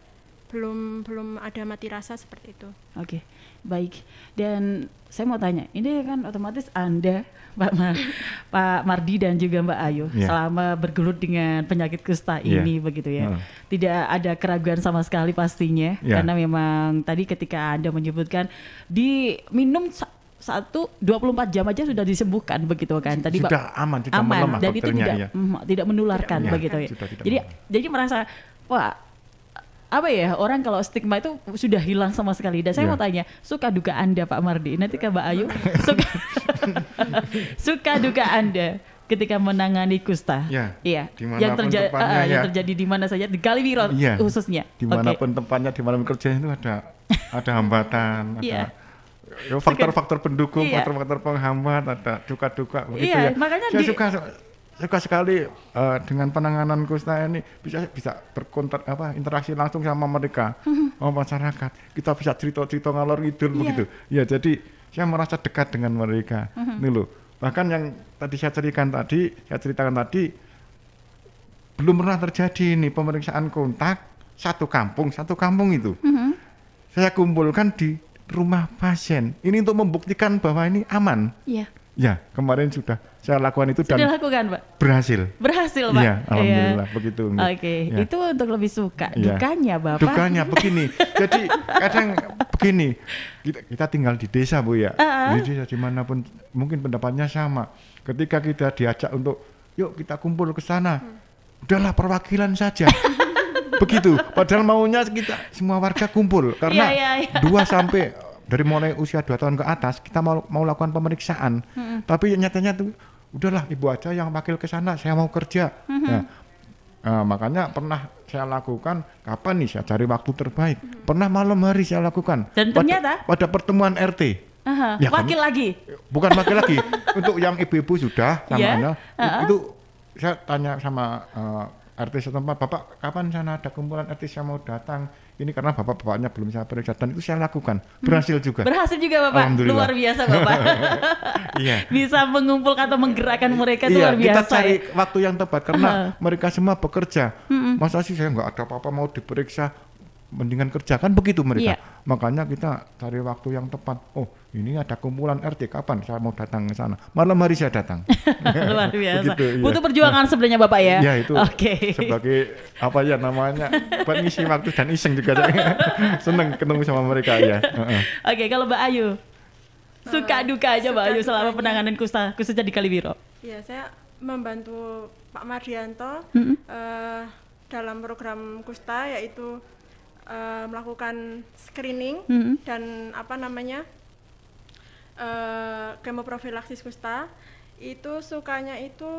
belum ada mati rasa seperti itu. Oke, baik. Dan saya mau tanya, ini kan otomatis Anda, Pak Mardi dan juga Mbak Ayu, selama bergelut dengan penyakit kusta ini begitu ya, tidak ada keraguan sama sekali pastinya, karena memang tadi ketika Anda menyebutkan diminum 24 jam aja sudah disembuhkan begitu kan tadi sudah aman melemah dan itu tidak menularkan begitu ya. Jadi merasa wah apa ya, orang kalau stigma itu sudah hilang sama sekali. Dan saya mau tanya, suka duka Anda Pak Mardi, nanti ke Mbak Ayu, suka duka Anda ketika menangani kusta, yang terjadi di mana saja, di Kaliwiro khususnya, dimanapun tempatnya, dimanapun kerjanya itu ada hambatan, ada faktor-faktor pendukung, faktor-faktor penghambat, ada duka-duka begitu ya. Makanya saya suka sekali dengan penanganan kusta ini, bisa berkontak interaksi langsung sama mereka, sama masyarakat. Kita bisa cerita-cerita ngalor ngidul begitu. Ya, jadi saya merasa dekat dengan mereka. Ini loh. Bahkan yang tadi saya ceritakan tadi belum pernah terjadi ini pemeriksaan kontak satu kampung itu. Saya kumpulkan di rumah pasien ini untuk membuktikan bahwa ini aman. Ya, kemarin sudah saya lakukan itu dan Pak? Berhasil Pak. Iya, alhamdulillah begitu. Oke, itu untuk lebih suka. Dukanya Bapak? Dukanya begini. Jadi kadang begini, kita tinggal di desa Bu ya. Di desa dimanapun mungkin pendapatnya sama. Ketika kita diajak untuk yuk kita kumpul ke sana, udahlah perwakilan saja. Begitu, padahal maunya kita semua warga kumpul karena 2 sampai dari mulai usia 2 tahun ke atas kita mau lakukan pemeriksaan. Tapi nyatanya tuh udahlah ibu aja yang wakil ke sana, saya mau kerja. Makanya pernah saya lakukan, kapan nih saya cari waktu terbaik. Pernah malam hari saya lakukan. Dan ternyata pada pertemuan RT. Ya, wakil lagi? Bukan wakil lagi. Untuk yang ibu-ibu sudah sama Anda, itu saya tanya sama RT setempat, Bapak kapan sana ada kumpulan RT saya mau datang, ini karena bapak-bapaknya belum saya periksa, dan itu saya lakukan, berhasil juga Bapak, luar biasa Bapak. Bisa mengumpulkan atau menggerakkan mereka itu luar biasa. Kita cari waktu yang tepat karena mereka semua bekerja. Masa sih saya nggak ada apa-apa mau diperiksa, mendingan kerja, kan begitu mereka. Iya. Makanya kita cari waktu yang tepat. Oh, ini ada kumpulan RT, kapan saya mau datang ke sana? Malam hari saya datang. Luar biasa. Begitu, iya. Butuh perjuangan sebenarnya Bapak ya. Ya itu Oke. sebagai apa ya namanya, buat ngisi waktu dan iseng juga. Saya seneng ketemu sama mereka ya. Oke, kalau Mbak Ayu, suka duka aja Mbak Ayu selama dukanya. penanganan kusta khususnya di Kaliwiro. Ya, saya membantu Pak Mardianto dalam program Kusta, yaitu melakukan screening dan apa namanya kemoprofilaksis Kusta. Itu sukanya itu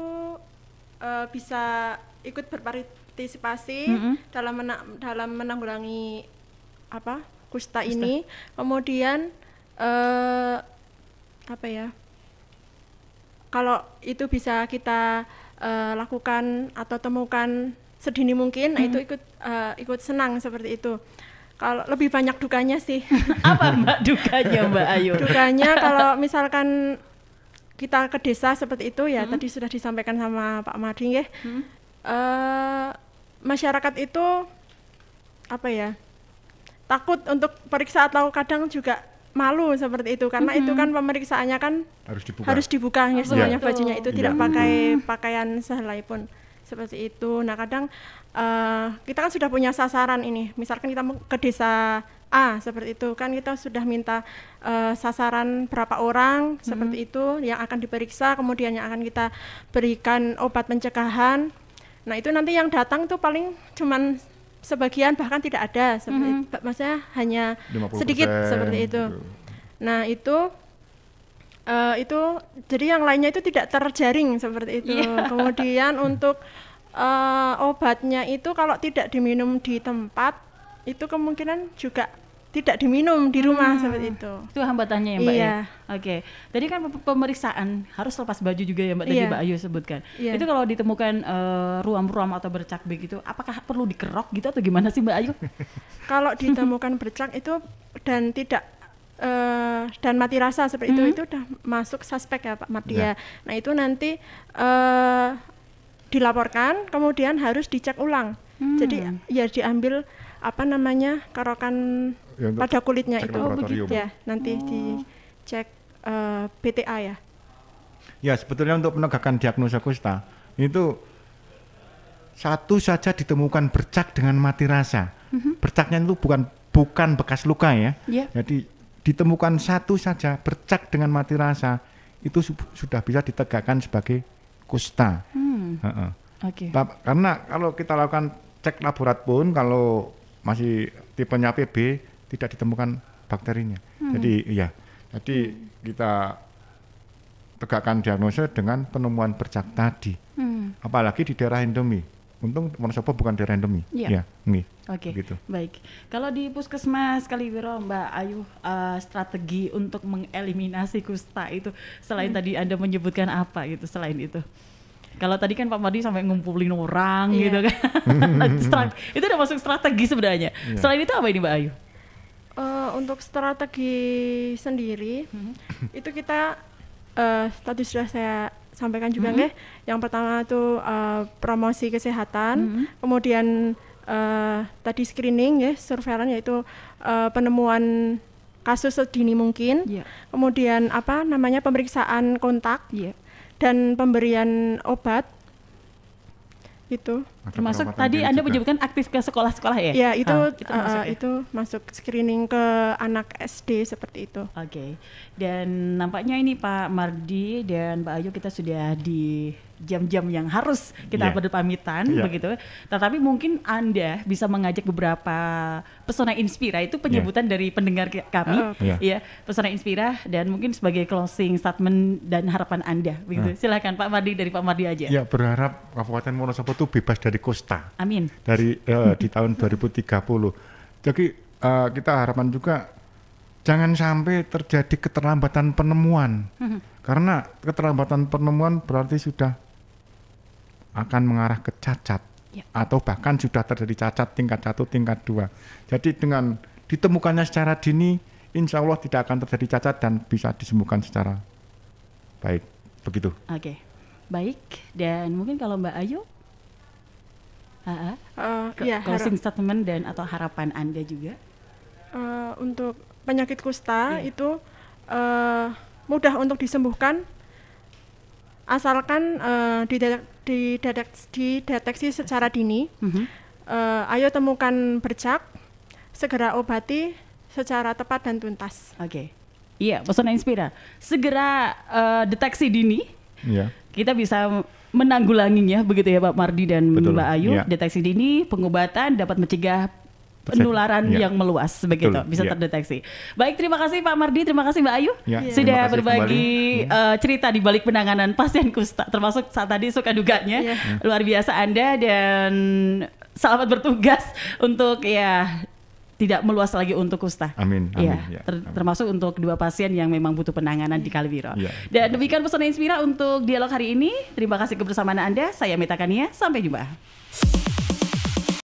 bisa ikut berpartisipasi dalam menanggulangi apa Kusta ini. Kemudian apa ya? Kalau itu bisa kita lakukan atau temukan sedini mungkin, nah itu ikut senang seperti itu. Kalau lebih banyak dukanya sih. Apa Mbak dukanya Mbak Ayu? Dukanya kalau misalkan kita ke desa seperti itu ya, tadi sudah disampaikan sama Pak Madi ya. Masyarakat itu apa ya? Takut untuk periksa atau kadang juga malu seperti itu, karena itu kan pemeriksaannya kan harus dibuka ya, semuanya bajunya itu tidak pakai pakaian sehelai pun seperti itu. Nah kadang kita kan sudah punya sasaran ini, misalkan kita mau ke desa A seperti itu kan, kita sudah minta sasaran berapa orang seperti itu yang akan diperiksa, kemudian yang akan kita berikan obat pencegahan. Nah itu nanti yang datang tuh paling cuman sebagian, bahkan tidak ada seperti maksudnya hanya 50% sedikit seperti itu. Nah itu jadi yang lainnya itu tidak terjaring seperti itu. Kemudian untuk obatnya itu kalau tidak diminum di tempat itu kemungkinan juga tidak diminum di rumah seperti itu. Itu hambatannya ya Mbak Iya. ya? Oke. Tadi kan pemeriksaan harus lepas baju juga ya Mbak, tadi Iya. Mbak Ayu sebutkan. Iya. Itu kalau ditemukan ruam-ruam atau bercak begitu, apakah perlu dikerok gitu atau gimana sih Mbak Ayu? Kalau ditemukan bercak itu dan tidak dan mati rasa seperti itu udah masuk suspek ya Pak Mardia. Nah itu nanti dilaporkan, kemudian harus dicek ulang. Jadi ya diambil apa namanya kerokan Ya, untuk pada kulitnya cek itu. laboratorium. Ya nanti dicek BTA ya. Ya sebetulnya untuk penegakan diagnosa kusta itu satu saja ditemukan bercak dengan mati rasa. Bercaknya itu bukan bekas luka ya. Iya. Jadi ditemukan satu saja bercak dengan mati rasa itu sudah bisa ditegakkan sebagai kusta. Oke. Karena kalau kita lakukan cek laborat pun kalau masih tipenya PB tidak ditemukan bakterinya. Jadi iya. Jadi kita tegakkan diagnosa dengan penemuan bercak tadi. Apalagi di daerah endemi. Untung Wonosobo bukan daerah endemi. Iya. Ya, nggih. Oke, Begitu. baik. Kalau di Puskesmas Kaliwiro, Mbak Ayu, strategi untuk mengeliminasi kusta itu selain tadi Anda menyebutkan apa gitu selain itu? Kalau tadi kan Pak Mardi sampai ngumpulin orang gitu kan. Itu udah masuk strategi sebenarnya. Selain itu apa ini Mbak Ayu? Untuk strategi sendiri itu kita tadi sudah saya sampaikan juga nggih. Yang pertama itu promosi kesehatan, kemudian tadi screening ya, surveillance, yaitu penemuan kasus sedini mungkin. Kemudian apa namanya pemeriksaan kontak dan pemberian obat itu. Termasuk tadi Anda menyebutkan aktif ke sekolah-sekolah ya? Ya itu itu masuk screening ke anak SD seperti itu. Oke. Dan nampaknya ini Pak Mardi dan Mbak Ayu kita sudah di jam-jam yang harus kita berpamitan begitu. Tetapi mungkin Anda bisa mengajak beberapa pesona Inspira, itu penyebutan dari pendengar kami ya, pesona Inspira, dan mungkin sebagai closing statement dan harapan Anda begitu. Silakan Pak Mardi, dari Pak Mardi aja. Ya, berharap Kabupaten Wonosobo itu bebas dari kusta. Amin. Dari di tahun 2030. Jadi kita harapan juga jangan sampai terjadi keterlambatan penemuan. Karena keterlambatan penemuan berarti sudah akan mengarah ke cacat, atau bahkan sudah terjadi cacat tingkat 1, tingkat 2. Jadi dengan ditemukannya secara dini, insya Allah tidak akan terjadi cacat dan bisa disembuhkan secara baik. Begitu. Oke, baik. Dan mungkin kalau Mbak Ayu? Closing statement dan atau harapan Anda juga? Untuk penyakit kusta itu mudah untuk disembuhkan asalkan dideteksi secara dini. Ayo temukan bercak, segera obati secara tepat dan tuntas. Oke. Iya, Pesona Inspira. Segera deteksi dini. Iya. Kita bisa menanggulanginya begitu ya Pak Mardi dan Betul, Mbak Ayu. iya. Deteksi dini, pengobatan dapat mencegah penularan Iya. yang meluas begitu, Betul, bisa iya. terdeteksi. Baik, terima kasih Pak Mardi, terima kasih Mbak Ayu Ya, sudah terima kasih berbagi kembali. cerita di balik penanganan pasien kusta, termasuk saat tadi suka duganya. Iya. Luar biasa Anda dan selamat bertugas untuk ya tidak meluas lagi untuk kusta. Amin. Iya, Ya, termasuk untuk 2 pasien yang memang butuh penanganan di Kalibiro. Iya. Dan demikian Pesona Inspira untuk dialog hari ini. Terima kasih kebersamaan Anda. Saya Meta Kania. Sampai jumpa.